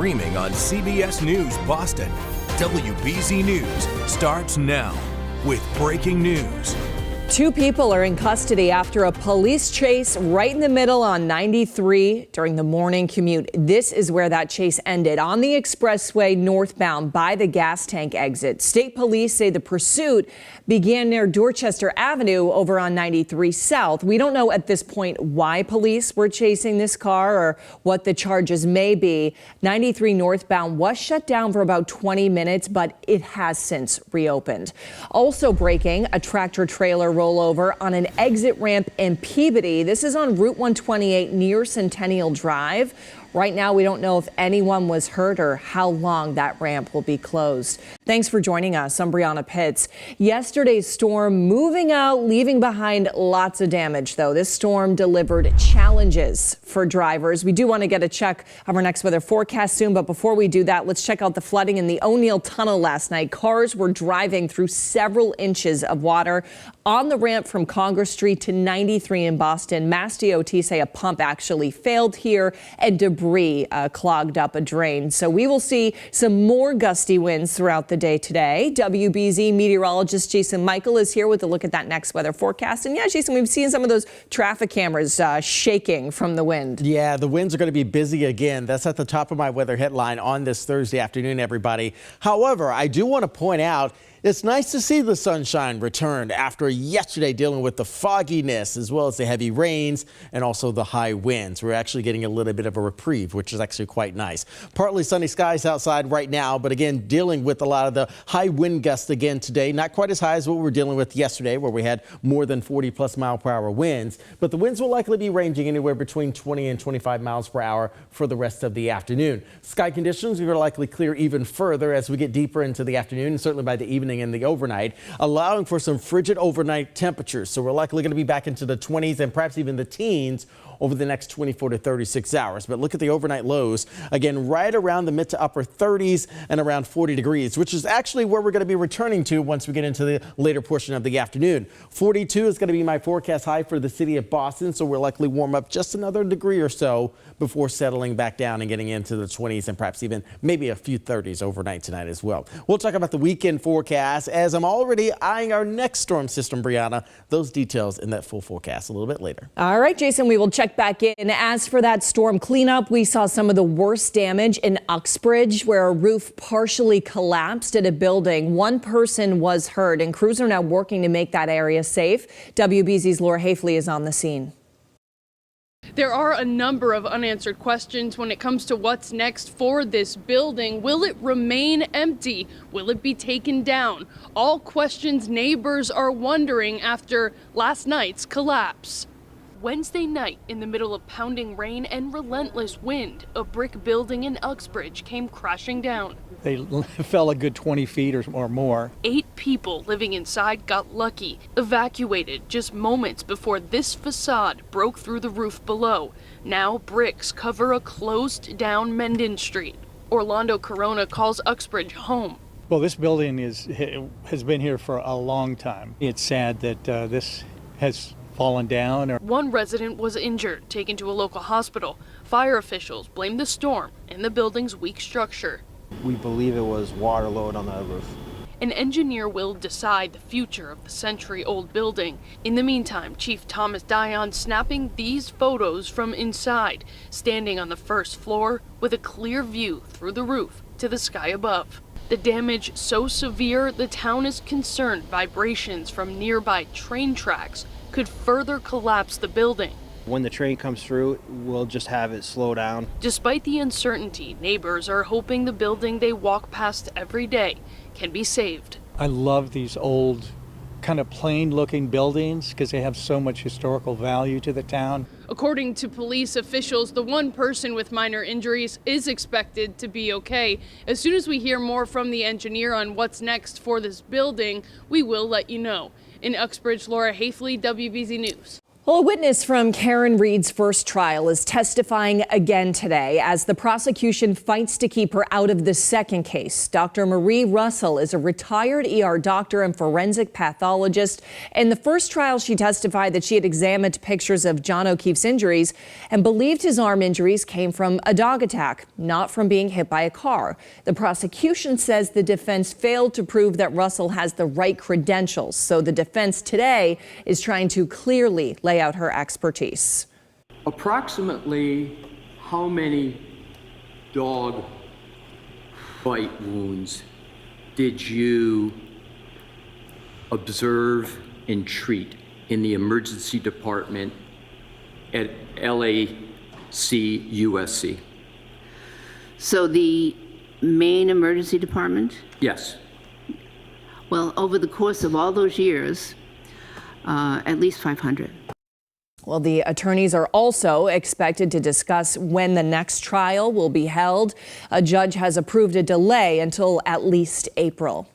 Streaming on CBS News Boston. WBZ News starts now with breaking news. 2 people are in custody after a police chase right in the middle on 93 during the morning commute. This is where that chase ended, on the expressway northbound by the gas tank exit. State police say the pursuit began near Dorchester Avenue over on 93 South. We don't know at this point why police were chasing this car or what the charges may be. 93 northbound was shut down for about 20 minutes, but it has since reopened. Also breaking, a tractor trailer rollover on an exit ramp in Peabody. This is on Route 128 near Centennial Drive. Right now, we don't know if anyone was hurt or how long that ramp will be closed. Thanks for joining us. I'm Brianna Pitts. Yesterday's storm moving out, leaving behind lots of damage, though. This storm delivered challenges for drivers. We do want to get a check of our next weather forecast soon, but before we do that, let's check out the flooding in the O'Neill Tunnel last night. Cars were driving through several inches of water on the ramp from Congress Street to 93 in Boston. Mass DOT say a pump actually failed here and debris clogged up a drain. So we will see some more gusty winds throughout the day today. WBZ meteorologist Jason Michael is here with a look at that next weather forecast. And yeah, Jason, we've seen some of those traffic cameras shaking from the wind. Yeah, the winds are going to be busy again. That's at the top of my weather headline on this Thursday afternoon, everybody. However, I do want to point out it's nice to see the sunshine return after yesterday dealing with the fogginess as well as the heavy rains and also the high winds. We're actually getting a little bit of a reprieve, which is actually quite nice. Partly sunny skies outside right now, but again, dealing with a lot of the high wind gusts again today. Not quite as high as what we were dealing with yesterday, where we had more than 40+ mile-per-hour winds, but the winds will likely be ranging anywhere between 20 and 25 miles per hour for the rest of the afternoon. Sky conditions are going to likely clear even further as we get deeper into the afternoon, and certainly by the evening and the overnight, allowing for some frigid overnight temperatures. So we're likely going to be back into the 20s and perhaps even the teens over the next 24 to 36 hours. But look at the overnight lows, again, right around the mid to upper 30s and around 40 degrees, which is actually where we're going to be returning to once we get into the later portion of the afternoon. 42 is going to be my forecast high for the city of Boston, so we'll likely warm up just another degree or so before settling back down and getting into the 20s and perhaps even maybe a few 30s overnight tonight as well. We'll talk about the weekend forecast as I'm already eyeing our next storm system, Brianna. Those details in that full forecast a little bit later. All right, Jason, we will check back in. As for that storm cleanup, we saw some of the worst damage in Uxbridge, where a roof partially collapsed at a building. One person was hurt, and crews are now working to make that area safe. WBZ's Laura Hafley is on the scene. There are a number of unanswered questions when it comes to what's next for this building. Will it remain empty? Will it be taken down? All questions neighbors are wondering after last night's collapse. Wednesday night, in the middle of pounding rain and relentless wind, a brick building in Uxbridge came crashing down. They fell a good 20 feet or more. 8 people living inside got lucky, evacuated just moments before this facade broke through the roof below. Now bricks cover a closed down Menden Street. Orlando Corona calls Uxbridge home. Well, this building has been here for a long time. It's sad that this has fallen down. One resident was injured, taken to a local hospital. Fire officials blame the storm and the building's weak structure. We believe it was water load on the roof. An engineer will decide the future of the century-old building. In the meantime, Chief Thomas Dion snapping these photos from inside, standing on the first floor with a clear view through the roof to the sky above. The damage so severe, the town is concerned vibrations from nearby train tracks could further collapse the building. When the train comes through, we'll just have it slow down. Despite the uncertainty, neighbors are hoping the building they walk past every day can be saved. I love these old, kind of plain-looking buildings because they have so much historical value to the town. According to police officials, the one person with minor injuries is expected to be okay. As soon as we hear more from the engineer on what's next for this building, we will let you know. In Uxbridge, Laura Hafley, WBZ News. Well, a witness from Karen Reed's first trial is testifying again today as the prosecution fights to keep her out of the second case. Dr. Marie Russell is a retired ER doctor and forensic pathologist. In the first trial, she testified that she had examined pictures of John O'Keefe's injuries and believed his arm injuries came from a dog attack, not from being hit by a car. The prosecution says the defense failed to prove that Russell has the right credentials. So the defense today is trying to clearly lay out her expertise. Approximately how many dog bite wounds did you observe and treat in the emergency department at LAC-USC? So the main emergency department? Yes. Well, over the course of all those years, at least 500. Well, the attorneys are also expected to discuss when the next trial will be held. A judge has approved a delay until at least April.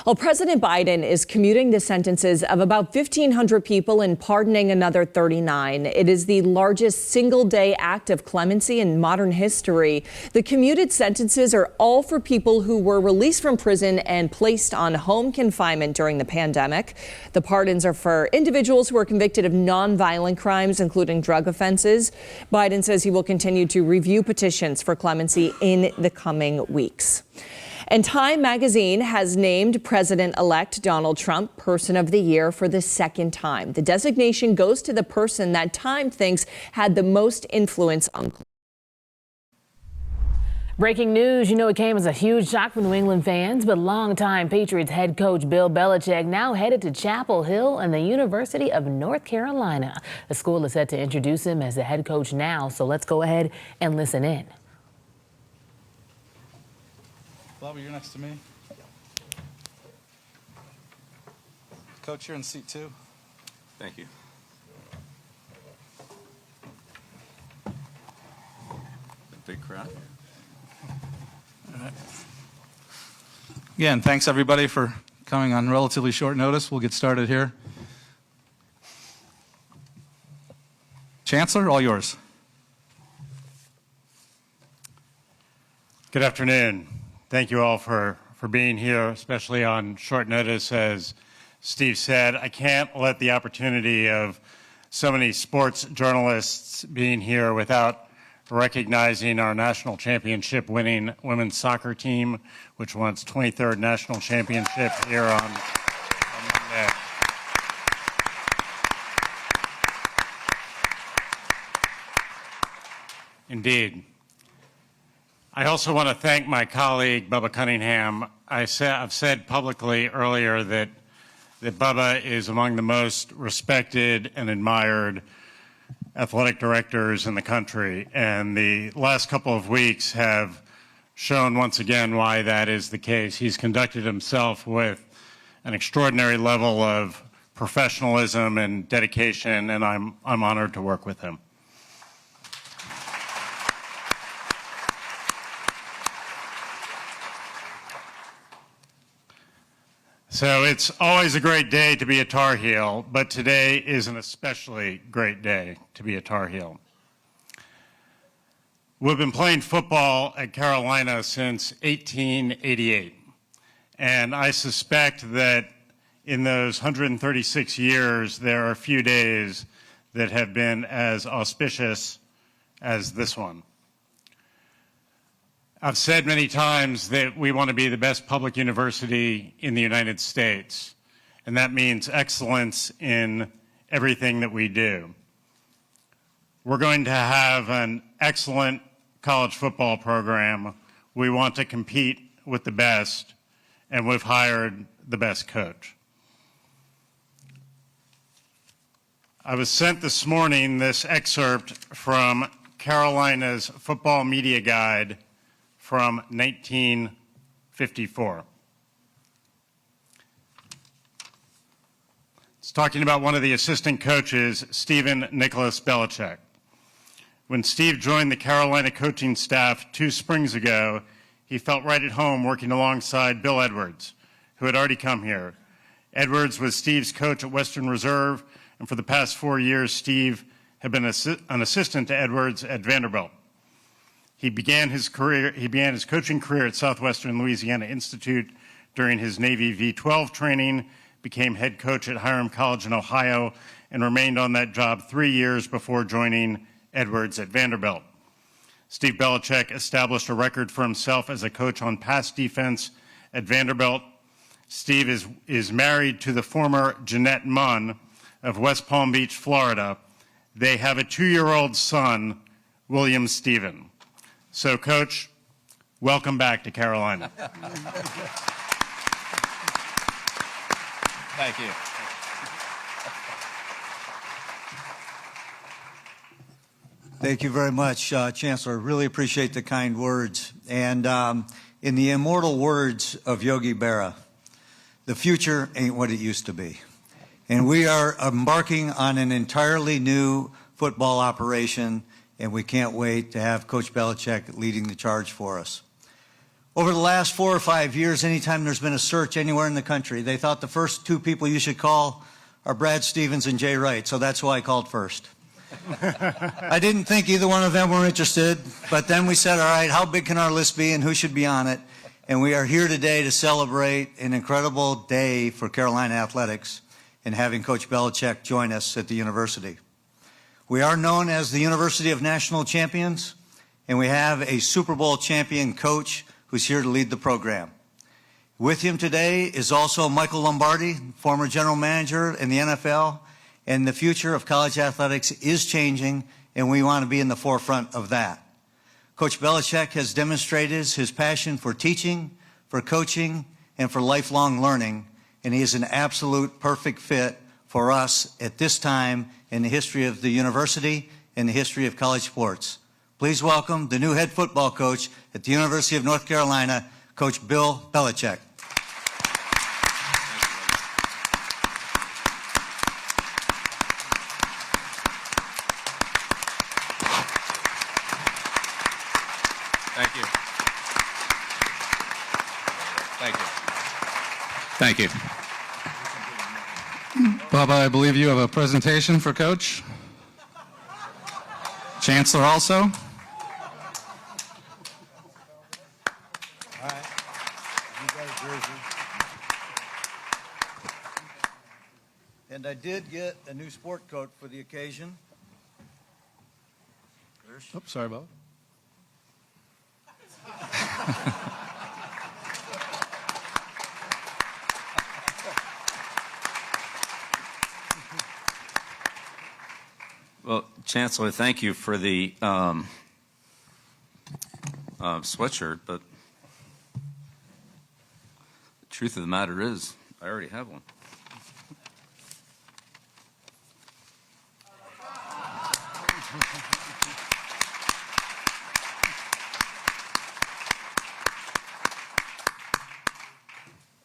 Well, President Biden is commuting the sentences of about 1,500 people and pardoning another 39. It is the largest single-day act of clemency in modern history. The commuted sentences are all for people who were released from prison and placed on home confinement during the pandemic. The pardons are for individuals who are convicted of nonviolent crimes, including drug offenses. Biden says he will continue to review petitions for clemency in the coming weeks. And Time magazine has named President-elect Donald Trump Person of the Year for the second time. The designation goes to the person that Time thinks had the most influence on. Breaking news, it came as a huge shock for New England fans, but longtime Patriots head coach Bill Belichick now headed to Chapel Hill and the University of North Carolina. The school is set to introduce him as the head coach now, so let's go ahead and listen in. Bobby, you're next to me. Coach, you're in seat 2. Thank you. Big crowd. All right. Again, thanks everybody for coming on relatively short notice. We'll get started here. Chancellor, all yours. Good afternoon. Thank you all for being here, especially on short notice. As Steve said, I can't let the opportunity of so many sports journalists being here without recognizing our national championship winning women's soccer team, which won its 23rd national championship here on Monday. Indeed. I also want to thank my colleague, Bubba Cunningham. I've said publicly earlier that Bubba is among the most respected and admired athletic directors in the country, and the last couple of weeks have shown once again why that is the case. He's conducted himself with an extraordinary level of professionalism and dedication, and I'm honored to work with him. So it's always a great day to be a Tar Heel, but today is an especially great day to be a Tar Heel. We've been playing football at Carolina since 1888, and I suspect that in those 136 years, there are a few days that have been as auspicious as this one. I've said many times that we want to be the best public university in the United States, and that means excellence in everything that we do. We're going to have an excellent college football program. We want to compete with the best, and we've hired the best coach. I was sent this morning this excerpt from Carolina's Football Media Guide from 1954. It's talking about one of the assistant coaches, Stephen Nicholas Belichick. When Steve joined the Carolina coaching staff 2 springs ago, he felt right at home working alongside Bill Edwards, who had already come here. Edwards was Steve's coach at Western Reserve And for the past 4 years, Steve had been an assistant to Edwards at Vanderbilt. He began his coaching career at Southwestern Louisiana Institute during his Navy V-12 training, became head coach at Hiram College in Ohio, and remained on that job 3 years before joining Edwards at Vanderbilt. Steve Belichick established a record for himself as a coach on pass defense at Vanderbilt. Steve is married to the former Jeanette Munn of West Palm Beach, Florida. They have a 2-year-old son, William Stephen. So, Coach, welcome back to Carolina. Thank you. Thank you very much, Chancellor. Really appreciate the kind words. And in the immortal words of Yogi Berra, the future ain't what it used to be. And we are embarking on an entirely new football operation, and we can't wait to have Coach Belichick leading the charge for us. Over the last 4 or 5 years, anytime there's been a search anywhere in the country, they thought the first 2 people you should call are Brad Stevens and Jay Wright, so that's who I called first. I didn't think either one of them were interested, but then we said, all right, how big can our list be and who should be on it? And we are here today to celebrate an incredible day for Carolina athletics and having Coach Belichick join us at the university. We are known as the University of National Champions, and we have a Super Bowl champion coach who's here to lead the program. With him today is also Michael Lombardi, former general manager in the NFL, and the future of college athletics is changing, and we want to be in the forefront of that. Coach Belichick has demonstrated his passion for teaching, for coaching, and for lifelong learning, and he is an absolute perfect fit for us at this time in the history of the university and the history of college sports. Please welcome the new head football coach at the University of North Carolina, Coach Bill Belichick. Thank you. Thank you. Thank you. Bubba, I believe you have a presentation for Coach. Chancellor also. All right. You got a jersey. And I did get a new sport coat for the occasion. Oops, sorry, Bubba. Well, Chancellor, thank you for the sweatshirt, but the truth of the matter is, I already have one.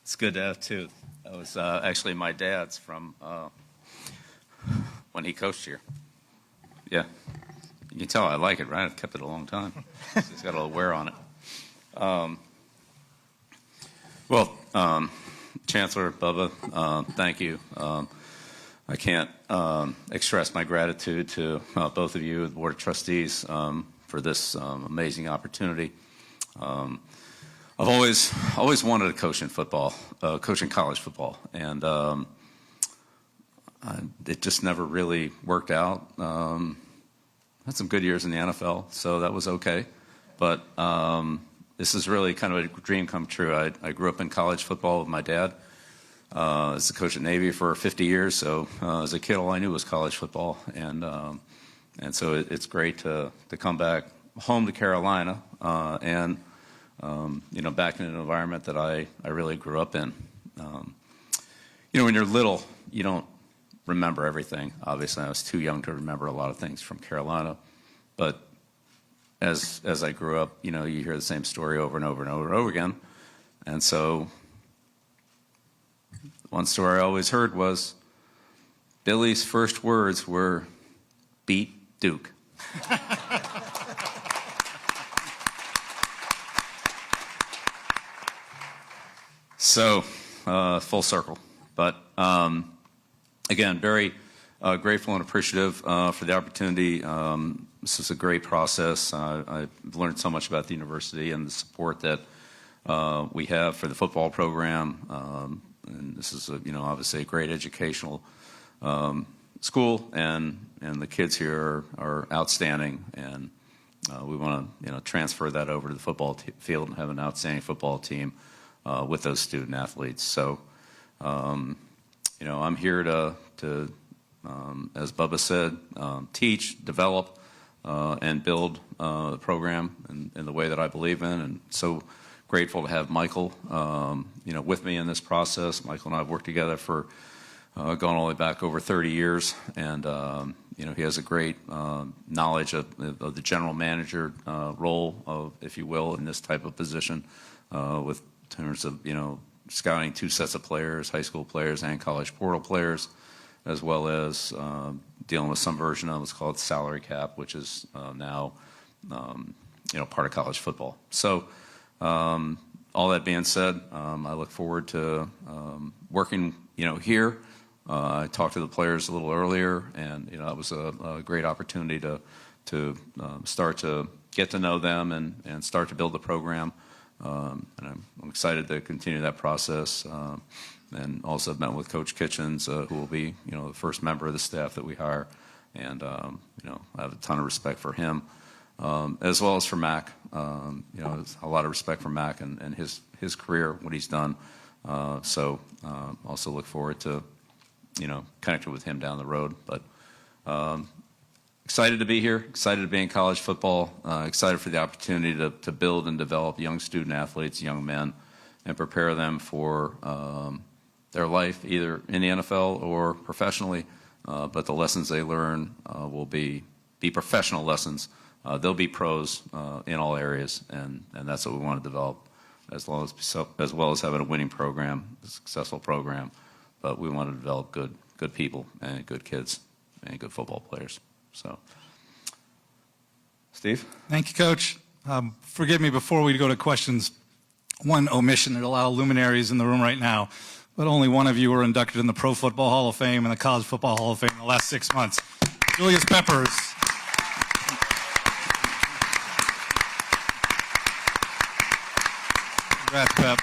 It's good to have two. That was actually my dad's from when he coached here. Yeah, you can tell I like it, right? I've kept it a long time. It's got a little wear on it. Chancellor Bubba, thank you. I can't express my gratitude to both of you, the Board of Trustees, for this amazing opportunity. I've always wanted to coach in football, coach in college football, and it just never really worked out. Had some good years in the NFL, so that was okay. But this is really kind of a dream come true. I grew up in college football with my dad. As a coach at Navy for 50 years, so as a kid, all I knew was college football, and so it's great to come back home to Carolina and back in an environment that I really grew up in. When you're little, you don't remember everything. Obviously, I was too young to remember a lot of things from Carolina, but as I grew up, you hear the same story over and over and over and over again, and so one story I always heard was Billy's first words were, "Beat Duke." So, full circle. But again, very grateful and appreciative for the opportunity. This is a great process. I've learned so much about the university and the support that we have for the football program. And this is, obviously a great educational school, and the kids here are outstanding. And we want to, transfer that over to the football field and have an outstanding football team with those student athletes. So, I'm here to as Bubba said, teach, develop, and build the program in the way that I believe in. And so grateful to have Michael, with me in this process. Michael and I have worked together for going all the way back over 30 years, and he has a great knowledge of the general manager role, if you will, in this type of position, with terms of scouting 2 sets of players, high school players and college portal players, as well as dealing with some version of what's called salary cap, which is now part of college football. So all that being said, I look forward to working here. I talked to the players a little earlier, and it was a great opportunity to start to get to know them and start to build the program. And I'm excited to continue that process. And also met with Coach Kitchens, who will be, the first member of the staff that we hire. And, I have a ton of respect for him, as well as for Mac. There's a lot of respect for Mac and his career, what he's done. So also look forward to, connecting with him down the road. But excited to be here, excited to be in college football, excited for the opportunity to build and develop young student athletes, young men, and prepare them for their life, either in the NFL or professionally. But the lessons they learn will be professional lessons. They'll be pros in all areas, and that's what we want to develop, as well as having a winning program, a successful program. But we want to develop good people and good kids and good football players. So, Steve? Thank you, Coach. Forgive me before we go to questions. One omission. There are a lot of luminaries in the room right now, but only one of you were inducted in the Pro Football Hall of Fame and the College Football Hall of Fame in the last 6 months. Julius Peppers. Congrats, Pep.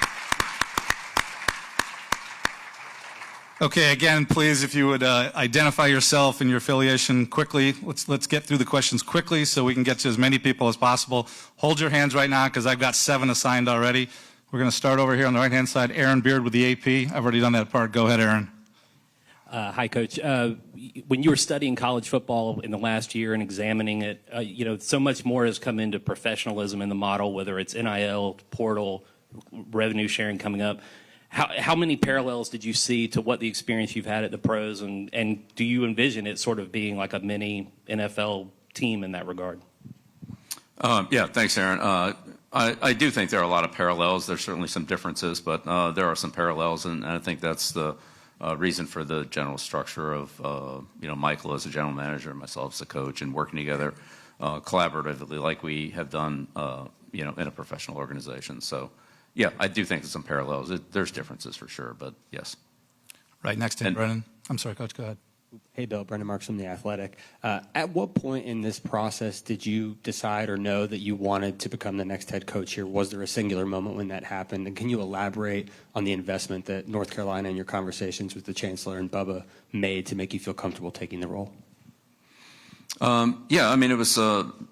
Okay, again, please, if you would identify yourself and your affiliation quickly. Let's get through the questions quickly so we can get to as many people as possible. Hold your hands right now, because I've got 7 assigned already. We're going to start over here on the right-hand side. Aaron Beard with the AP. I've already done that part. Go ahead, Aaron. Hi, Coach. When you were studying college football in the last year and examining it, so much more has come into professionalism in the model, whether it's NIL, portal, revenue sharing coming up. How many parallels did you see to what the experience you've had at the pros, and do you envision it sort of being like a mini NFL team in that regard? Yeah, thanks, Aaron. I do think there are a lot of parallels. There's certainly some differences, but there are some parallels, and I think that's the reason for the general structure of Michael as a general manager and myself as a coach, and working together collaboratively like we have done in a professional organization. So. Yeah, I do think there's some parallels. There's differences for sure, but yes. Right next to him, Brennan. I'm sorry, Coach, go ahead. Hey, Bill. Brendan Marks from The Athletic. At what point in this process did you decide or know that you wanted to become the next head coach here? Was there a singular moment when that happened? And can you elaborate on the investment that North Carolina and your conversations with the Chancellor and Bubba made to make you feel comfortable taking the role? Yeah, I mean, it was, we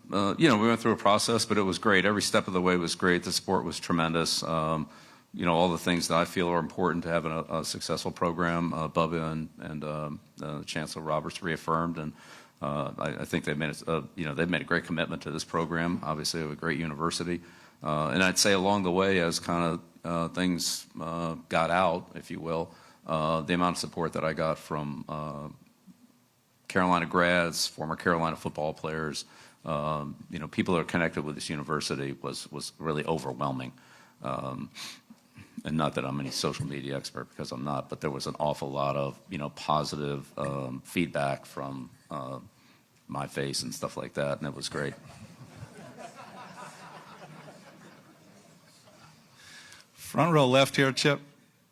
went through a process, but it was great. Every step of the way was great. The support was tremendous. All the things that I feel are important to having a successful program, Bubba and Chancellor Roberts reaffirmed. And I think they've made a great commitment to this program. Obviously, a great university. And I'd say along the way, as kind of things got out, if you will, the amount of support that I got from Carolina grads, former Carolina football players, people that are connected with this university was really overwhelming. And not that I'm any social media expert, because I'm not, but there was an awful lot of, positive feedback from my face and stuff like that, and it was great. Front row left here, Chip.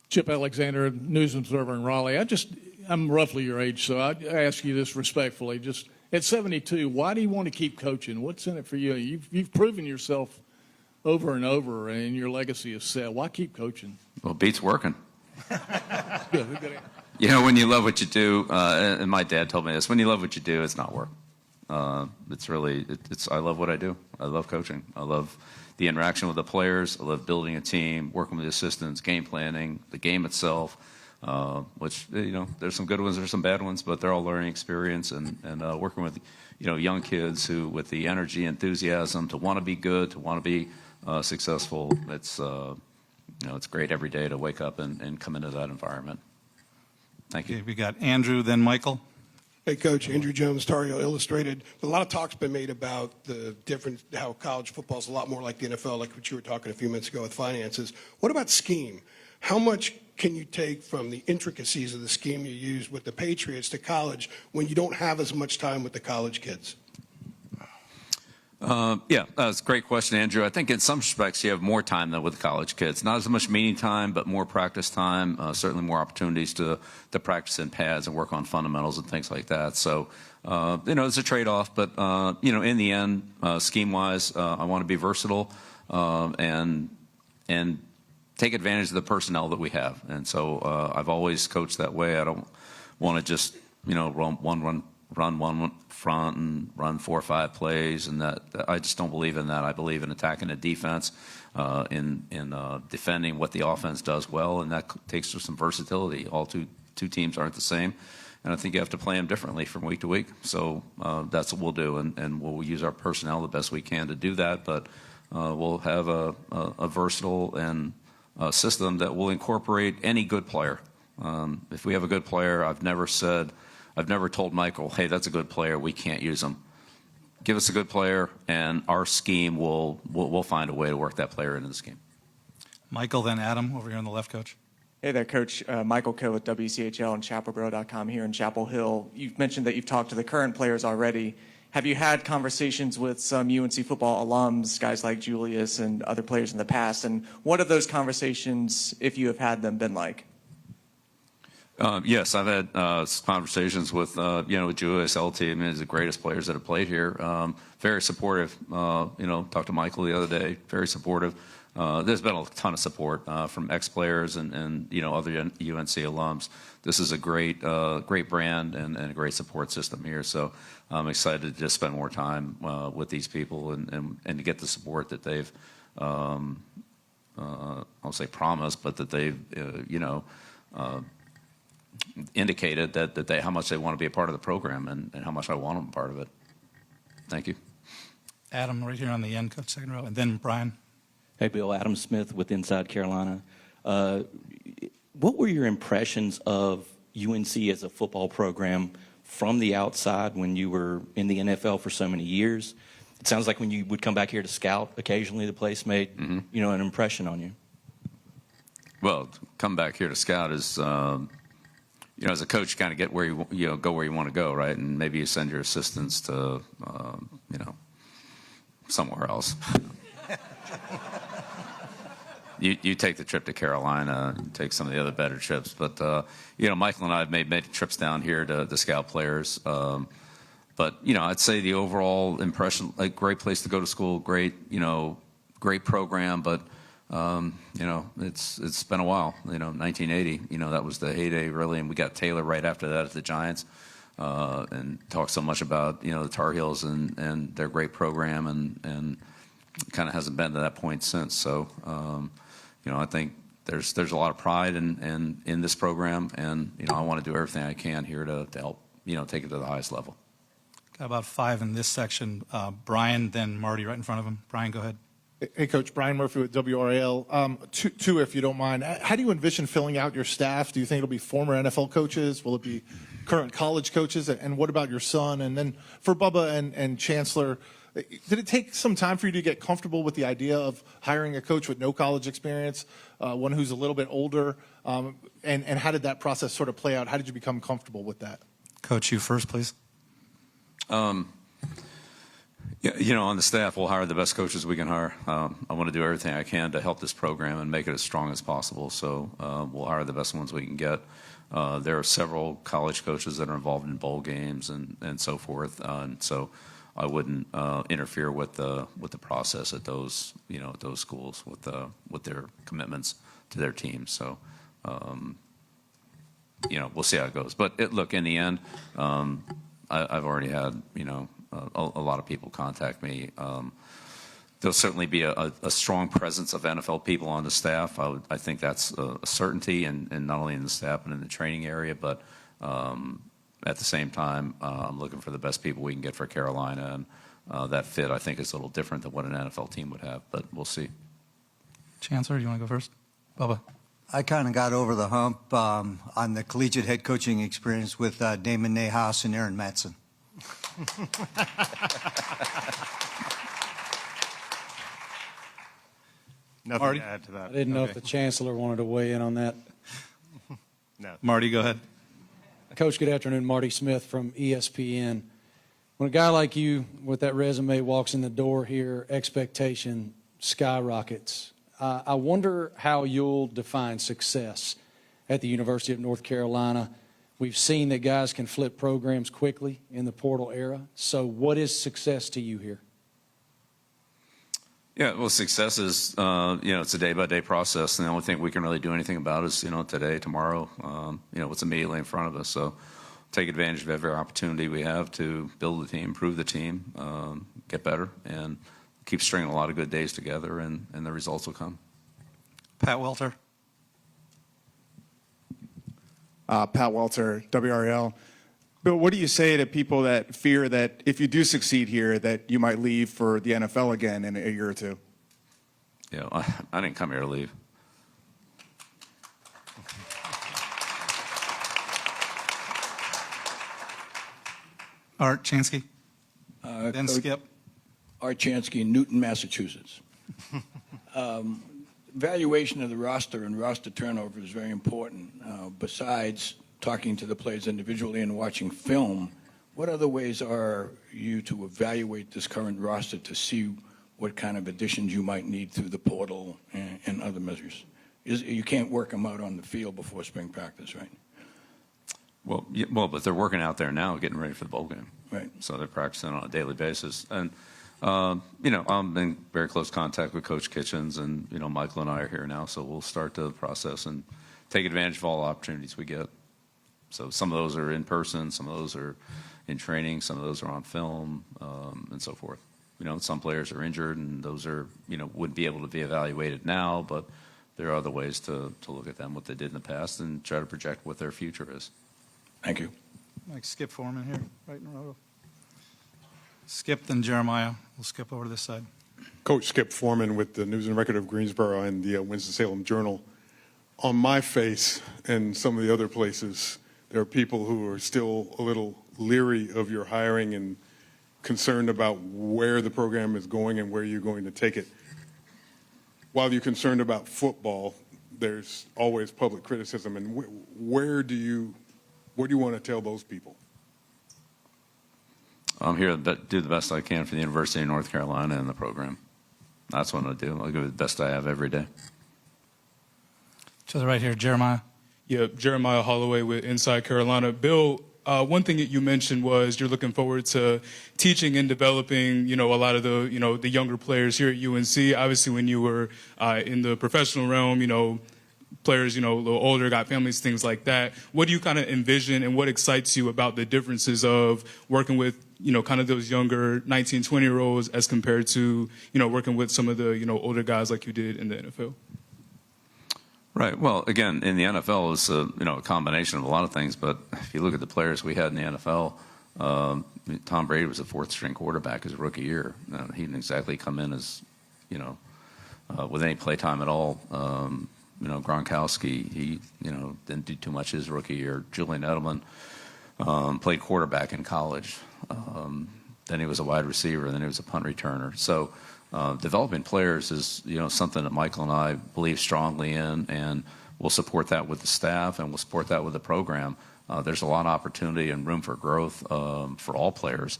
Chip Alexander, News Observer in Raleigh. I'm roughly your age, so I ask you this respectfully. Just at 72, why do you want to keep coaching? What's in it for you? You've proven yourself over and over, and your legacy is set. Why keep coaching? Well, beats working. Good. You know, when you love what you do, and my dad told me this, when you love what you do, it's not work. It's really, I love what I do. I love coaching. I love the interaction with the players. I love building a team, working with the assistants, game planning, the game itself, which, you know, there's some good ones, there's some bad ones, but they're all learning experience, and working with, you know, young kids who, with the energy, enthusiasm to want to be good, to want to be successful. It's, you know, it's great every day to wake up and come into that environment. Thank you. Okay, we got Andrew, then Michael. Hey, Coach. Andrew Jones, Tar Heel Illustrated. A lot of talk's been made about the difference, how college football is a lot more like the NFL, like what you were talking a few minutes ago with finances. What about scheme? How much can you take from the intricacies of the scheme you use with the Patriots to college when you don't have as much time with the college kids? Yeah, that's a great question, Andrew. I think in some respects you have more time than with the college kids. Not as much meeting time, but more practice time, certainly more opportunities to practice in pads and work on fundamentals and things like that. So, you know, it's a trade-off, but, you know, in the end, scheme-wise, I want to be versatile and take advantage of the personnel that we have. And so I've always coached that way. I don't want to just, you know, run one front and run 4 or 5 plays, and that I just don't believe in that. I believe in attacking the defense, in defending what the offense does well, and that takes some versatility. All two teams aren't the same, and I think you have to play them differently from week to week. So that's what we'll do, and we'll use our personnel the best we can to do that. But we'll have a versatile and system that will incorporate any good player. If we have a good player, I've never told Michael, hey, that's a good player, we can't use him. Give us a good player, and our scheme we'll find a way to work that player into the scheme. Michael, then Adam, over here on the left, Coach. Hey there, Coach. Michael Coe with WCHL and ChapelBoro.com here in Chapel Hill. You've mentioned that you've talked to the current players already. Have you had conversations with some UNC football alums, guys like Julius and other players in the past? And what have those conversations, if you have had them, been like? Yes, I've had conversations with, you know, with Julius, LT. I mean, he's the greatest players that have played here. Very supportive. You know, talked to Michael the other day. Very supportive. There's been a ton of support from ex-players and you know, other UNC alums. This is a great brand and a great support system here. So I'm excited to just spend more time with these people and to get the support that they've, I'll say promised, but that they've, you know, indicated that they how much they want to be a part of the program and how much I want them a part of it. Thank you. Adam, right here on the end, Coach, second row, and then Brian. Hey, Bill. Adam Smith with Inside Carolina. What were your impressions of UNC as a football program from the outside when you were in the NFL for so many years? It sounds like when you would come back here to scout, occasionally the place made, you know, an impression on you. Well, come back here to scout is, you know, as a coach, you kind of get where you know, go where you want to go, right? And maybe you send your assistants to, you know, somewhere else. You take the trip to Carolina, and take some of the other better trips. But, you know, Michael and I have made trips down here to scout players. But, you know, I'd say the overall impression, like, great place to go to school, great, you know, great program, but, you know, it's been a while. You know, 1980, you know, that was the heyday, really, and we got Taylor right after that at the Giants, and talked so much about, you know, the Tar Heels and their great program, and kind of hasn't been to that point since. So, you know, I think there's a lot of pride in this program, and, you know, I want to do everything I can here to help, you know, take it to the highest level. Got about 5 in this section. Brian, then Marty right in front of him. Brian, go ahead. Hey, Coach. Brian Murphy with WRAL. Two, if you don't mind. How do you envision filling out your staff? Do you think it'll be former NFL coaches? Will it be current college coaches? And what about your son? And then for Bubba and Chancellor, did it take some time for you to get comfortable with the idea of hiring a coach with no college experience, one who's a little bit older? And how did that process sort of play out? How did you become comfortable with that? Coach, you first, please. You know, on the staff, we'll hire the best coaches we can hire. I want to do everything I can to help this program and make it as strong as possible. So we'll hire the best ones we can get. there are several college coaches that are involved in bowl games and so forth. And so I wouldn't interfere with the process at those at those schools with their commitments to their teams. So we'll see how it goes. But look, in the end, I've already had a lot of people contact me. There'll certainly be a strong presence of NFL people on the staff. I think that's a certainty, and not only in the staff but in the training area. But at the same time, I'm looking for the best people we can get for Carolina, and that fit I think is a little different than what an NFL team would have. But we'll see. Chancellor, do you want to go first? Bubba. I kind of got over the hump on the collegiate head coaching experience with Damon Nahas and Aaron Matson. Nothing Marty? to add to that. I didn't know if the chancellor wanted to weigh in on that. No. Marty, go ahead. Coach, good afternoon. Marty Smith from ESPN. When a guy like you with that resume walks in the door here, expectation skyrockets. I wonder how you'll define success at the University of North Carolina. We've seen that guys can flip programs quickly in the portal era. So what is success to you here? Yeah, well, success is, it's a day-by-day process, and the only thing we can really do anything about is, today, tomorrow, what's immediately in front of us. So take advantage of every opportunity we have to build the team, improve the team, get better, and keep stringing a lot of good days together, and the results will come. Pat Welter. Pat Welter, WRL. Bill, what do you say to people that fear that if you do succeed here, that you might leave for the NFL again in a year or two? Yeah, I didn't come here to leave. Art Chansky. Then Then Skip. Art Chansky, Newton, Massachusetts. Valuation of the roster and roster turnover is very important. Besides talking to the players individually and watching film, what other ways are you to evaluate this current roster to see what kind of additions you might need through the portal and other measures? You can't work them out on the field before spring practice, right? Well, but they're working out there now, getting ready for the bowl game. Right. So they're practicing on a daily basis. And, I'm in very close contact with Coach Kitchens, and, Michael and I are here now, so we'll start the process and take advantage of all the opportunities we get. So some of those are in person, some of those are in training, some of those are on film, and so forth. Some players are injured, and those are, wouldn't be able to be evaluated now, but there are other ways to look at them, what they did in the past, and try to project what their future is. Thank you. Like Skip Foreman here, right in a row. Skip, then Jeremiah. We'll skip over to this side. Coach Skip Foreman with the News and Record of Greensboro and the Winston-Salem Journal. On my face and some of the other places, there are people who are still a little leery of your hiring and concerned about where the program is going and where you're going to take it. While you're concerned about football, there's always public criticism. And what do you want to tell those people? I'm here to do the best I can for the University of North Carolina and the program. That's what I'm going to do. I'll give it the best I have every day. To the right here, Jeremiah. Yeah, Jeremiah Holloway with Inside Carolina. Bill, one thing that you mentioned was you're looking forward to teaching and developing, a lot of the, the younger players here at UNC. Obviously, when you were in the professional realm, players, a little older, got families, things like that. What do you kind of envision, and what excites you about the differences of working with, kind of those younger 19, 20-year-olds as compared to, working with some of the, older guys like you did in the NFL? Right. Well, again, in the NFL, it's a combination of a lot of things. But if you look at the players we had in the NFL, Tom Brady was a fourth-string quarterback his rookie year. He didn't exactly come in as, with any play time at all. Gronkowski, he didn't do too much his rookie year. Julian Edelman played quarterback in college. Then he was a wide receiver, and then he was a punt returner. So developing players is something that Michael and I believe strongly in, and we'll support that with the staff, and we'll support that with the program. There's a lot of opportunity and room for growth for all players,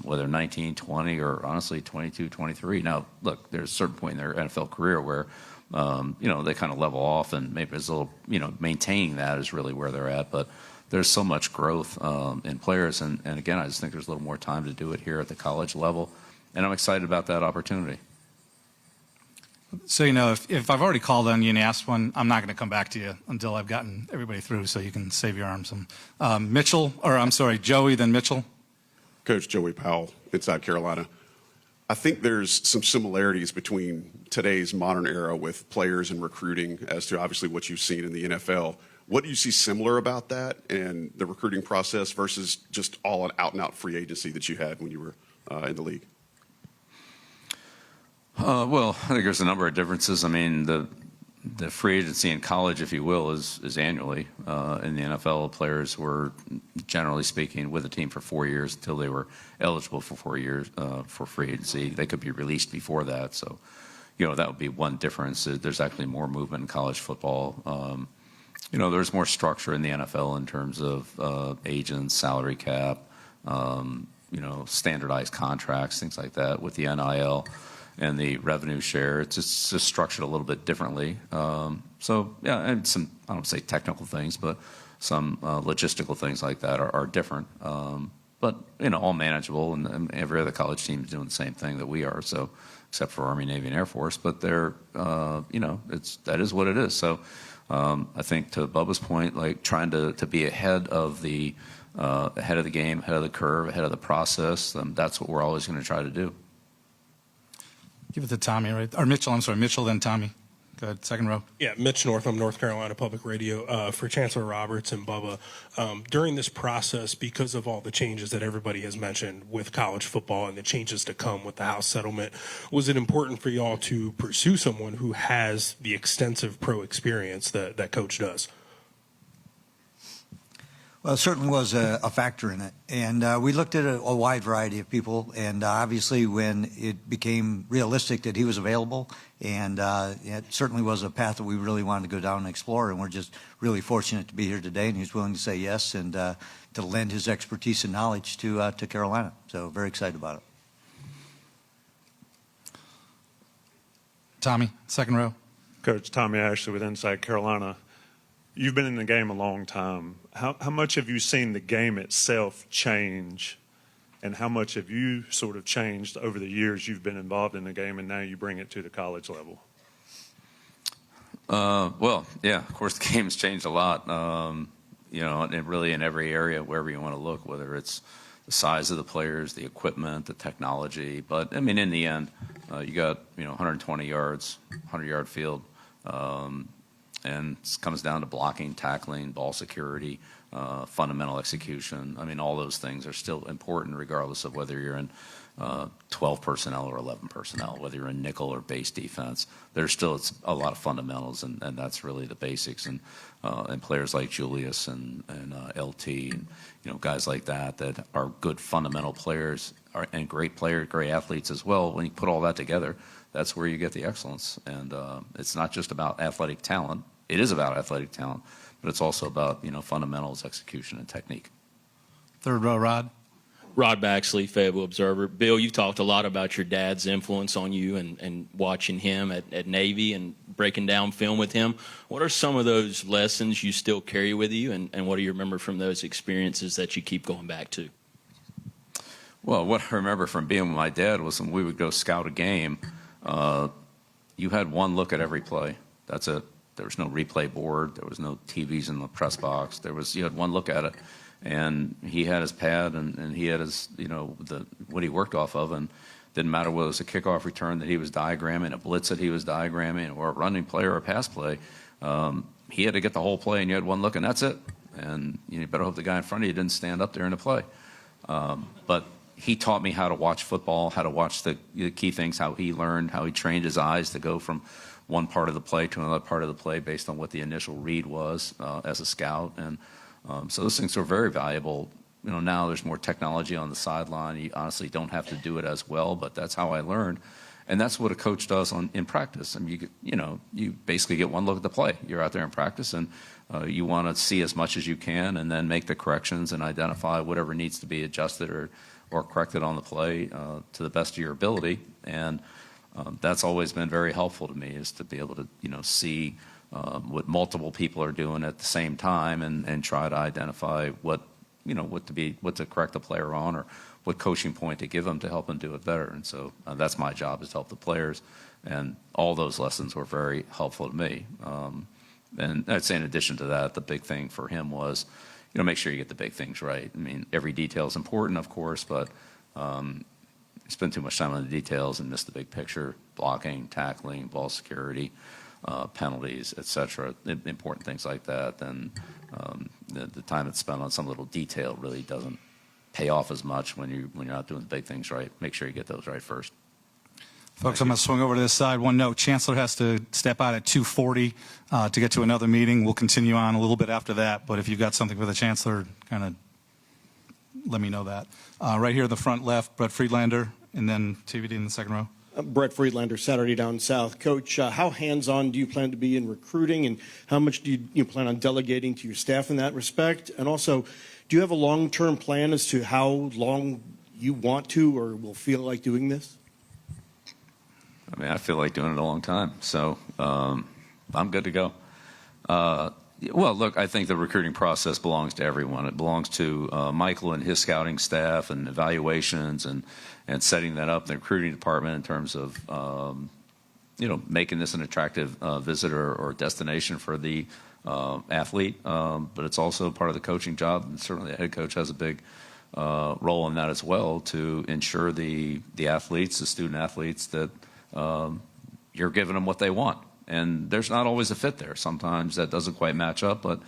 whether 19, 20, or honestly 22, 23. Now, look, there's a certain point in their NFL career where they kind of level off, and maybe there's a little, maintaining that is really where they're at. But there's so much growth in players, and again, I just think there's a little more time to do it here at the college level, and I'm excited about that opportunity. So, if I've already called on you and asked one, I'm not going to come back to you until I've gotten everybody through, so you can save your arms. Joey, then Mitchell. Coach Joey Powell, Inside Carolina. I think there's some similarities between today's modern era with players and recruiting as to obviously what you've seen in the NFL. What do you see similar about that and the recruiting process versus just all an out-and-out free agency that you had when you were in the league? Well, I think there's a number of differences. I mean, the free agency in college, if you will, is annually. In the NFL, players were, generally speaking, with a team for 4 years until they were eligible for 4 years for free agency. They could be released before that. So, that would be one difference. There's actually more movement in college football. There's more structure in the NFL in terms of agents, salary cap, standardized contracts, things like that with the NIL. And the revenue share, it's just structured a little bit differently. And some, I don't say technical things, but some logistical things like that are different. But all manageable, and every other college team is doing the same thing that we are. So, except for Army, Navy, and Air Force, but they're, that is what it is. So, I think to Bubba's point, like trying to be ahead of the game, ahead of the curve, ahead of the process, that's what we're always going to try to do. Give it to Tommy, right? Or Mitchell, I'm sorry, Mitchell, then Tommy. Go ahead, second row. Yeah, Mitch Northam, North Carolina Public Radio. For Chancellor Roberts and Bubba, during this process, because of all the changes that everybody has mentioned with college football and the changes to come with the House settlement, was it important for y'all to pursue someone who has the extensive pro experience that Coach does? Well, it certainly was a factor in it. And we looked at a wide variety of people. And obviously, when it became realistic that he was available, and it certainly was a path that we really wanted to go down and explore. And we're just really fortunate to be here today. And he's willing to say yes and to lend his expertise and knowledge to Carolina. So very excited about it. Tommy, second row. Coach Tommy Ashley with Inside Carolina. You've been in the game a long time. How much have you seen the game itself change, and how much have you sort of changed over the years you've been involved in the game, and now you bring it to the college level? Well, yeah, of course the game's changed a lot, and really in every area, wherever you want to look, whether it's the size of the players, the equipment, the technology. But, I mean, in the end, you got, 120 yards, 100-yard field. And it comes down to blocking, tackling, ball security, fundamental execution. I mean, all those things are still important regardless of whether you're in 12 personnel or 11 personnel, whether you're in nickel or base defense. There's still a lot of fundamentals, and that's really the basics. And players like Julius and LT, and, guys like that are good fundamental players and great athletes as well. When you put all that together, that's where you get the excellence. And it's not just about athletic talent. It is about athletic talent, but it's also about, fundamentals, execution, and technique. Third row, Rod. Rod Baxley, Fayetteville Observer. Bill, you've talked a lot about your dad's influence on you and watching him at Navy and breaking down film with him. What are some of those lessons you still carry with you, and what do you remember from those experiences that you keep going back to? Well, what I remember from being with my dad was when we would go scout a game, you had one look at every play. That's it. There was no replay board. There was no TVs in the press box. You had one look at it, and he had his pad and he had his, what he worked off of, and didn't matter whether it was a kickoff return that he was diagramming, a blitz that he was diagramming, or a running play or a pass play. He had to get the whole play, and you had one look, and that's it. And you better hope the guy in front of you didn't stand up there in the play. But he taught me how to watch football, how to watch the key things, how he learned, how he trained his eyes to go from one part of the play to another part of the play based on what the initial read was as a scout. And so those things are very valuable. Now there's more technology on the sideline. You honestly don't have to do it as well, but that's how I learned. And that's what a coach does in practice. I mean, you basically get one look at the play. You're out there in practice, and you want to see as much as you can and then make the corrections and identify whatever needs to be adjusted or corrected on the play to the best of your ability. And that's always been very helpful to me, is to be able to, see what multiple people are doing at the same time and try to identify what to correct the player on, or what coaching point to give them to help them do it better. And so that's my job, is to help the players. And all those lessons were very helpful to me. And I'd say in addition to that, the big thing for him was, make sure you get the big things right. I mean, every detail is important, of course, but spend too much time on the details and miss the big picture: blocking, tackling, ball security, penalties, etc. Important things like that. Then the time that's spent on some little detail really doesn't pay off as much when you're not doing the big things right. Make sure you get those right first. Folks, I'm going to swing over to this side. One note: Chancellor has to step out at 2:40 to get to another meeting. We'll continue on a little bit after that, but if you've got something for the Chancellor, kind of let me know that. Right here in the front left, Brett Friedlander, and then TVD in the second row. Brett Friedlander, Saturday Down South. Coach, how hands-on do you plan to be in recruiting, and how much do you plan on delegating to your staff in that respect? And also, do you have a long-term plan as to how long you want to or will feel like doing this? I mean, I feel like doing it a long time, so I'm good to go. Well, look, I think the recruiting process belongs to everyone. It belongs to Michael and his scouting staff, and evaluations, and setting that up, the recruiting department, in terms of making this an attractive visitor or destination for the athlete. But it's also part of the coaching job, and certainly the head coach has a big role in that as well, to ensure the athletes, the student athletes, that you're giving them what they want. And there's not always a fit there. Sometimes that doesn't quite match up, but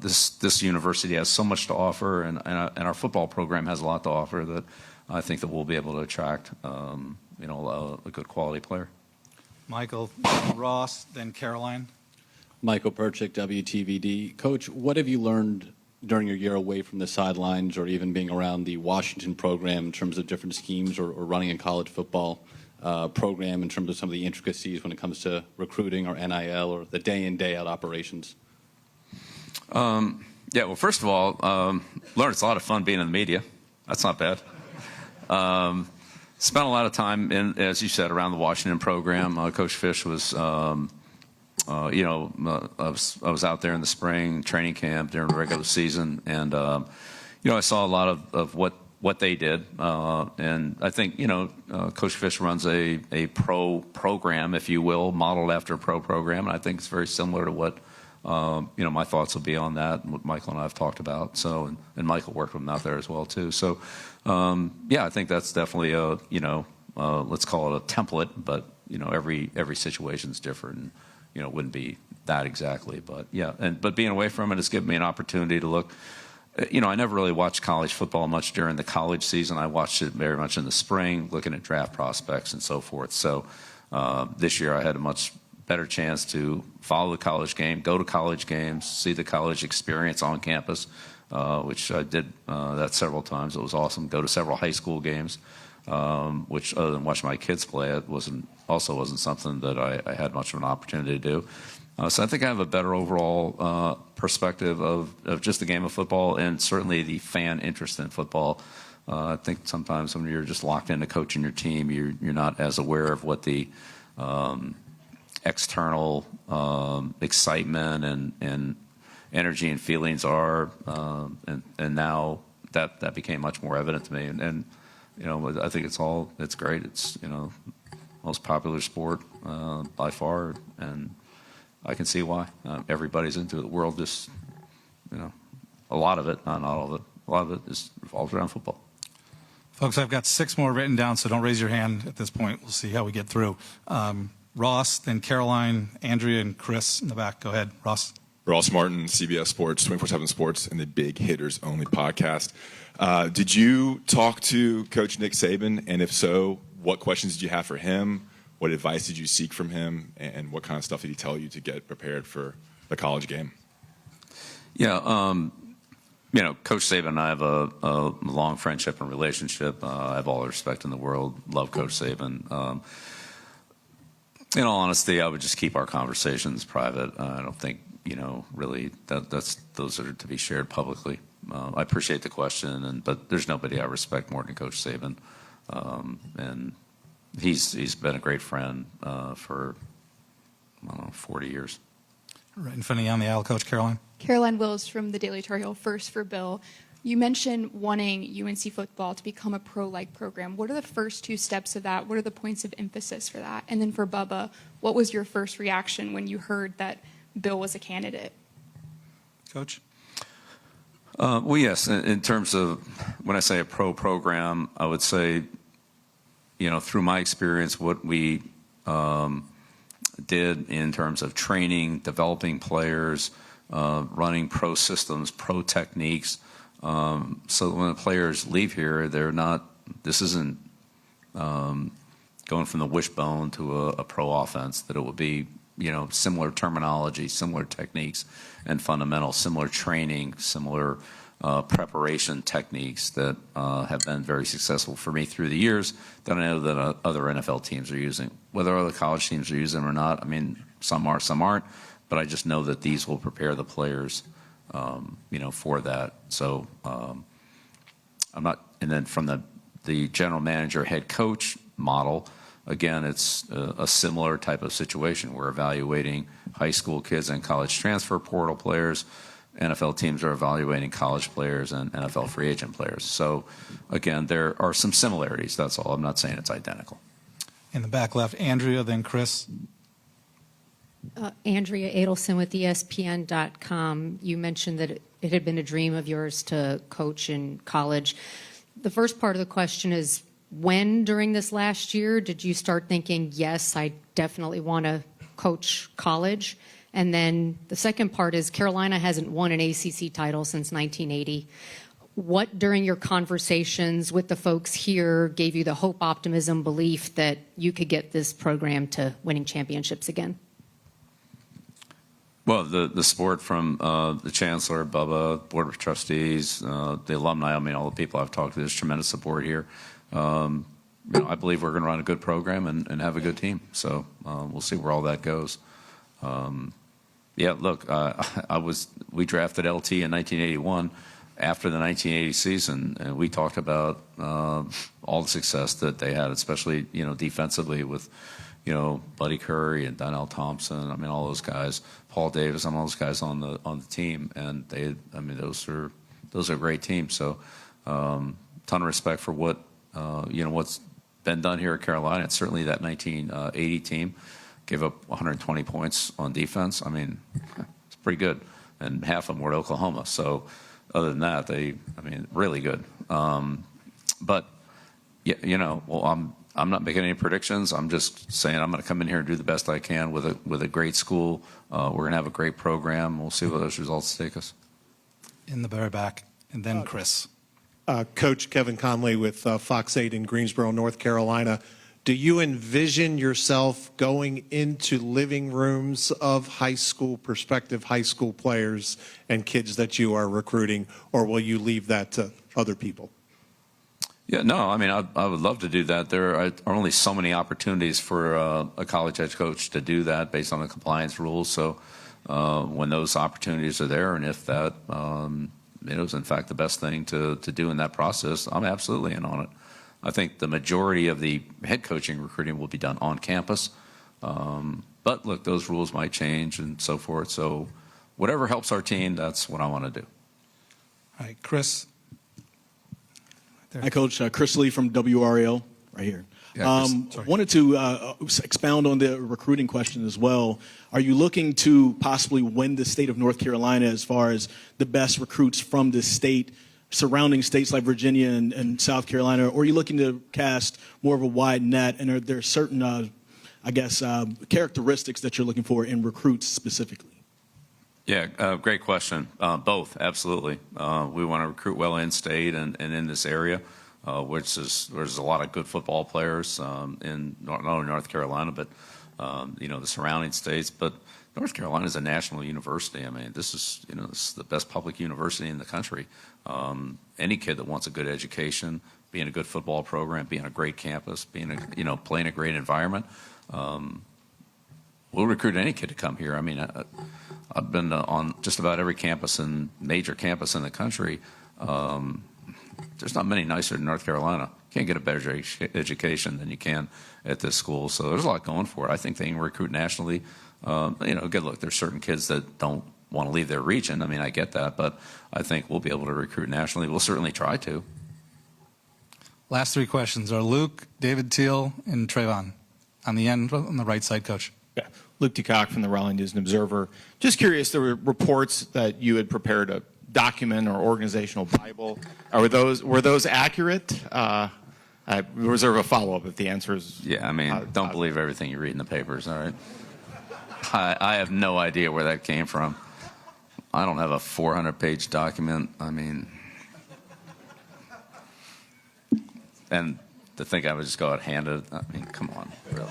this university has so much to offer, and our football program has a lot to offer, that I think that we'll be able to attract a good quality player. Michael, Ross, then Caroline. Michael Perchik, WTVD. Coach, what have you learned during your year away from the sidelines, or even being around the Washington program, in terms of different schemes, or running a college football program, in terms of some of the intricacies when it comes to recruiting, or NIL, or the day-in, day-out operations? Yeah, well, first of all, learned it's a lot of fun being in the media. That's not bad. Spent a lot of time, as you said, around the Washington program. Coach Fish was, I was out there in the spring training camp during the regular season, and I saw a lot of what they did, and I think Coach Fish runs a pro program, if you will, modeled after a pro program, and I think it's very similar to what my thoughts will be on that, and what Michael and I have talked about. So, and Michael worked with him out there as well too. So, I think that's definitely a let's call it a template, but every situation is different, and it wouldn't be that exactly, but yeah. But being away from it has given me an opportunity to look. I never really watched college football much during the college season. I watched it very much in the spring, looking at draft prospects and so forth. So this year I had a much better chance to follow the college game, go to college games, see the college experience on campus, which I did that several times. It was awesome. Go to several high school games, which, other than watch my kids play, it wasn't something that I had much of an opportunity to do. So I think I have a better overall perspective of just the game of football, and certainly the fan interest in football. I think sometimes when you're just locked into coaching your team, you're not as aware of what the external excitement and energy and feelings are, and now that became much more evident to me. And I think it's great. It's most popular sport by far, and I can see why everybody's into it. The world just, a lot of it, not all of it, a lot of it is revolves around football. Folks, I've got 6 more written down, so don't raise your hand at this point. We'll see how we get through. Ross, then Caroline, Andrea, and Chris in the back. Go ahead, Ross. Ross Martin, CBS Sports, 24/7 Sports, and the Big Hitters Only podcast. Did you talk to Coach Nick Saban? And if so, what questions did you have for him? What advice did you seek from him? And what kind of stuff did he tell you to get prepared for the college game? Yeah, Coach Saban and I have a long friendship and relationship. I have all the respect in the world. Love Coach Saban. In all honesty, I would just keep our conversations private. I don't think, really those are to be shared publicly. I appreciate the question, but there's nobody I respect more than Coach Saban. And he's been a great friend for, I don't know, 40 years. Right in front of you on the aisle, Coach Caroline. Caroline Wills from the Daily Tar Heel. First for Bill. You mentioned wanting UNC football to become a pro-like program. What are the first two steps of that? What are the points of emphasis for that? And then for Bubba, what was your first reaction when you heard that Bill was a candidate? Coach? Well, yes. In terms of when I say a pro program, I would say, through my experience, what we did in terms of training, developing players, running pro systems, pro techniques, so when the players leave here, this isn't going from the wishbone to a pro offense, that it would be, similar terminology, similar techniques and fundamentals, similar training, similar preparation techniques that have been very successful for me through the years that I know that other NFL teams are using. Whether other college teams are using them or not, I mean, some are, some aren't, but I just know that these will prepare the players for that. So I'm not, and then from the general manager, head coach model, again, it's a similar type of situation. We're evaluating high school kids and college transfer portal players. NFL teams are evaluating college players and NFL free agent players. So again, there are some similarities. That's all. I'm not saying it's identical. In the back left, Andrea, then Chris. Andrea Adelson with ESPN.com. You mentioned that it had been a dream of yours to coach in college. The first part of the question is, when during this last year did you start thinking, yes, I definitely want to coach college? And then the second part is, Carolina hasn't won an ACC title since 1980. What, during your conversations with the folks here, gave you the hope, optimism, belief that you could get this program to winning championships again? Well, the support from the chancellor, Bubba, board of trustees, the alumni, I mean, all the people I've talked to, there's tremendous support here. I believe we're going to run a good program and have a good team. So we'll see where all that goes. Look, we drafted LT in 1981 after the 1980 season, and we talked about all the success that they had, especially, defensively with, Buddy Curry and Donnell Thompson. I mean, all those guys, Paul Davis, and all those guys on the team, and those are great teams. So, ton of respect for what what's been done here at Carolina. It's certainly that 1980 team gave up 120 points on defense. I mean, it's pretty good, and half of them were at Oklahoma. So, other than that, really good. But I'm not making any predictions. I'm just saying I'm going to come in here and do the best I can with a great school. We're going to have a great program. We'll see what those results take us. In the very back, and then Chris. Coach Kevin Conley with Fox 8 in Greensboro, North Carolina. Do you envision yourself going into living rooms of prospective high school players and kids that you are recruiting, or will you leave that to other people? Yeah, no, I would love to do that. There are only so many opportunities for a college head coach to do that based on the compliance rules. So when those opportunities are there, and if that is in fact the best thing to do in that process, I'm absolutely in on it. I think the majority of the head coaching recruiting will be done on campus. But look, those rules might change and so forth. So whatever helps our team, that's what I want to do. All right, Chris. Hi, Coach. Chris Lee from WRL, right here. Yeah, wanted to expound on the recruiting question as well. Are you looking to possibly win the state of North Carolina as far as the best recruits from the state, surrounding states like Virginia and South Carolina, or are you looking to cast more of a wide net? And are there certain, characteristics that you're looking for in recruits specifically? Yeah, great question. Both, absolutely. We want to recruit well in state and in this area, there's a lot of good football players in not only North Carolina, but the surrounding states. But North Carolina is a national university. I mean, this is the best public university in the country. Any kid that wants a good education, be in a good football program, be on a great campus, play in a great environment. We'll recruit any kid to come here. I mean, I've been on just about every major campus in the country. There's not many nicer than North Carolina. can't get a better education than you can at this school. So there's a lot going for it. I think they can recruit nationally. Good look, there's certain kids that don't want to leave their region. I mean, I get that, but I think we'll be able to recruit nationally. We'll certainly try to. Last three questions are Luke, David Teal, and Trayvon. On the end, on the right side, Coach. Yeah. Luke DeCock from the Raleigh News and Observer. Just curious, there were reports that you had prepared a document or organizational Bible. Were those accurate? I reserve a follow-up if the answer is... Yeah, I mean, don't believe everything you read in the papers, all right? I have no idea where that came from. I don't have a 400-page document. I mean... And to think I would just go out handed, I mean, come on, really.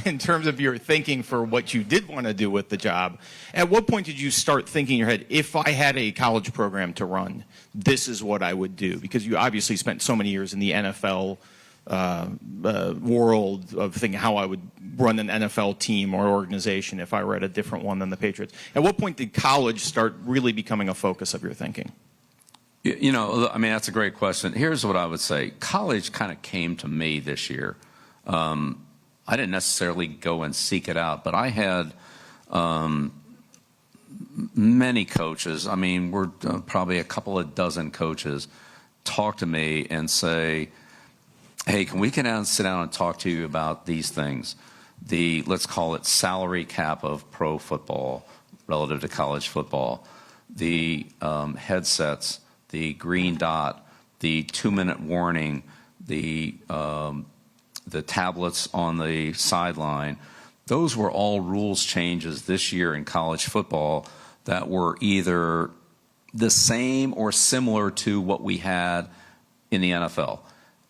In terms of your thinking for what you did want to do with the job, at what point did you start thinking in your head, if I had a college program to run, this is what I would do? Because you obviously spent so many years in the NFL world of thinking how I would run an NFL team or organization if I were at a different one than the Patriots. At what point did college start really becoming a focus of your thinking? You know, I mean, that's a great question. Here's what I would say. College kind of came to me this year. I didn't necessarily go and seek it out, but I had many coaches, I mean, we're probably a couple of dozen coaches, talk to me and say, hey, can we sit down and talk to you about these things? The, let's call it salary cap of pro football relative to college football, the headsets, the green dot, the 2-minute warning, the tablets on the sideline. Those were all rules changes this year in college football that were either the same or similar to what we had in the NFL.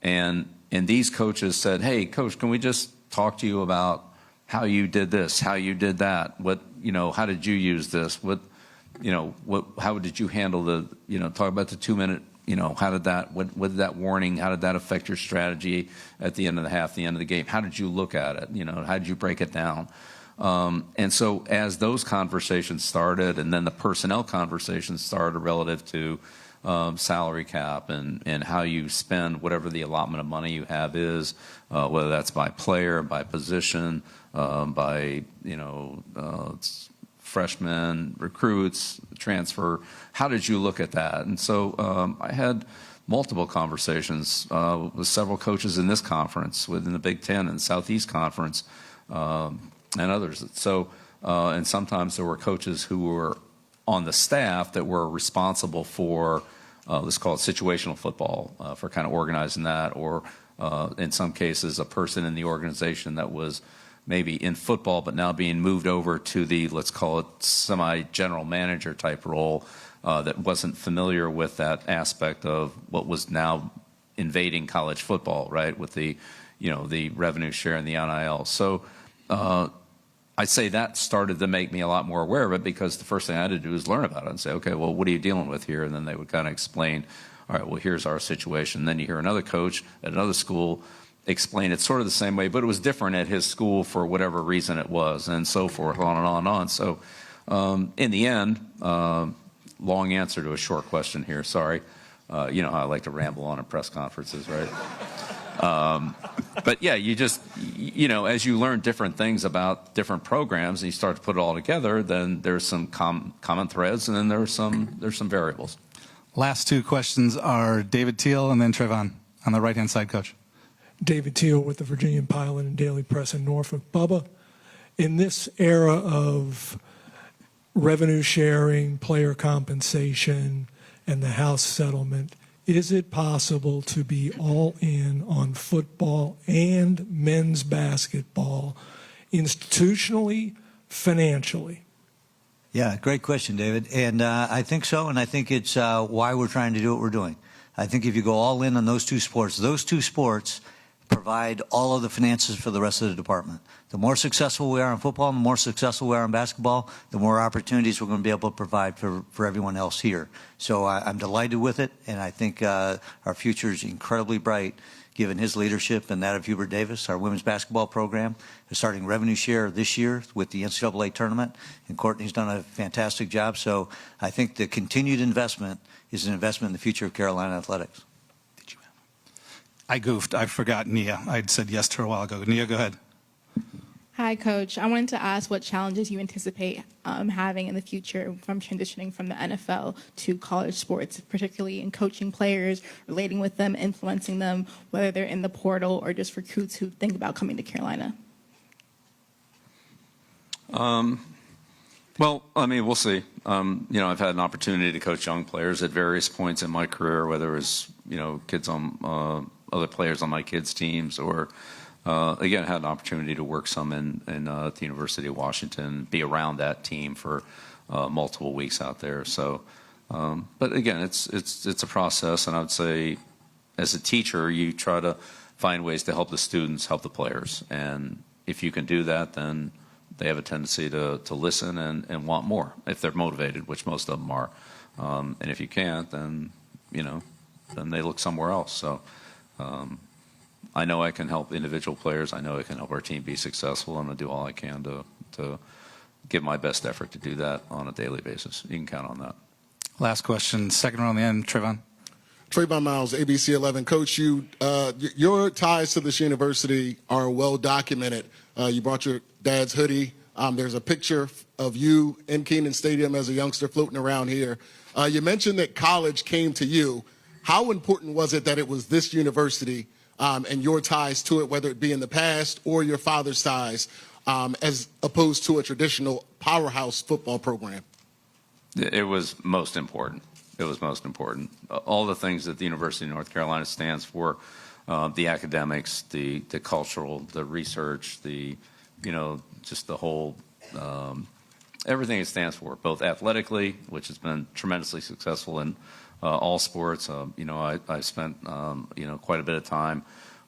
And these coaches said, hey, coach, can we just talk to you about how you did this, how you did that, how did you use this, how did you handle talk about the 2-minute, what did that warning, how did that affect your strategy at the end of the half, the end of the game? How did you look at it? How did you break it down? And so as those conversations started, and then the personnel conversations started relative to salary cap and how you spend whatever the allotment of money you have is, whether that's by player, by position, by, freshmen, recruits, transfer. How did you look at that? And so I had multiple conversations with several coaches in this conference, within the Big Ten and Southeast Conference, and others. So, and sometimes there were coaches who were on the staff that were responsible for, let's call it situational football, for kind of organizing that, or in some cases a person in the organization that was maybe in football, but now being moved over to the, let's call it, semi-general manager type role that wasn't familiar with that aspect of what was now invading college football, right, with the, the revenue share and the NIL. So I'd say that started to make me a lot more aware of it, because the first thing I had to do was learn about it and say, okay, well, what are you dealing with here? And then they would kind of explain, all right, well, here's our situation. Then you hear another coach at another school explain it sort of the same way, but it was different at his school for whatever reason it was, and so forth, on and on and on. So in the end, long answer to a short question here, sorry. You know how I like to ramble on at press conferences, right? But yeah, you just, as you learn different things about different programs and you start to put it all together, then there's some common threads, and then there's some variables. Last two questions are David Teal and then Trayvon on the right-hand side, Coach. David Teal with the Virginian Pilot and Daily Press in Norfolk. Bubba, in this era of revenue sharing, player compensation, and the House settlement, is it possible to be all in on football and men's basketball, institutionally, financially? Yeah, great question, David. And I think so, and I think it's why we're trying to do what we're doing. I think if you go all in on those two sports provide all of the finances for the rest of the department. The more successful we are in football, and the more successful we are in basketball, the more opportunities we're going to be able to provide for everyone else here. So I'm delighted with it, and I think our future is incredibly bright given his leadership and that of Hubert Davis. Our women's basketball program is starting revenue share this year with the NCAA tournament, and Courtney's done a fantastic job. So I think the continued investment is an investment in the future of Carolina athletics. I goofed. I forgot Nia. I'd said yes to her a while ago. Nia, go ahead. Hi, Coach. I wanted to ask what challenges you anticipate having in the future from transitioning from the NFL to college sports, particularly in coaching players, relating with them, influencing them, whether they're in the portal or just recruits who think about coming to Carolina. Well, I mean, we'll see. I've had an opportunity to coach young players at various points in my career, whether it was, kids on other players on my kids' teams, or again, had an opportunity to work some at the University of Washington, be around that team for multiple weeks out there. So, but again, it's a process, and I would say, as a teacher, you try to find ways to help the students, help the players, and if you can do that, then they have a tendency to listen and want more if they're motivated, which most of them are. And if you can't, then then they look somewhere else. So I know I can help individual players. I know I can help our team be successful. I'm going to do all I can to give my best effort to do that on a daily basis. You can count on that. Last question, second row on the end, Trayvon. Trayvon Miles, ABC 11. Coach, your ties to this university are well documented. You brought your dad's hoodie. There's a picture of you in Kenan Stadium as a youngster floating around here. You mentioned that college came to you. How important was it that it was this university and your ties to it, whether it be in the past or your father's ties, as opposed to a traditional powerhouse football program? It was most important. It was most important. All the things that the University of North Carolina stands for, the academics, the cultural, the research, just the whole, everything it stands for, both athletically, which has been tremendously successful in all sports. I spent, quite a bit of time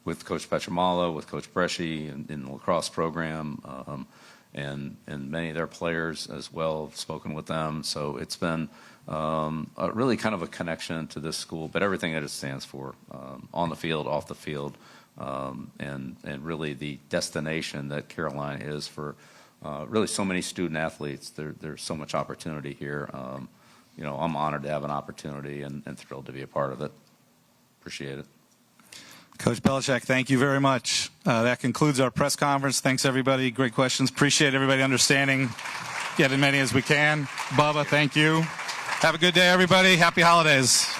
with Coach Petramala, with Coach Bresci in the lacrosse program, and many of their players as well. I've spoken with them. So it's been really kind of a connection to this school, but everything that it stands for, on the field, off the field, and really the destination that Carolina is for really so many student athletes. There's so much opportunity here. I'm honored to have an opportunity and thrilled to be a part of it. Appreciate it. Coach Belichick, thank you very much. That concludes our press conference. Thanks, everybody. Great questions. Appreciate everybody understanding. Get as many as we can. Bubba, thank you. Have a good day, everybody. Happy holidays.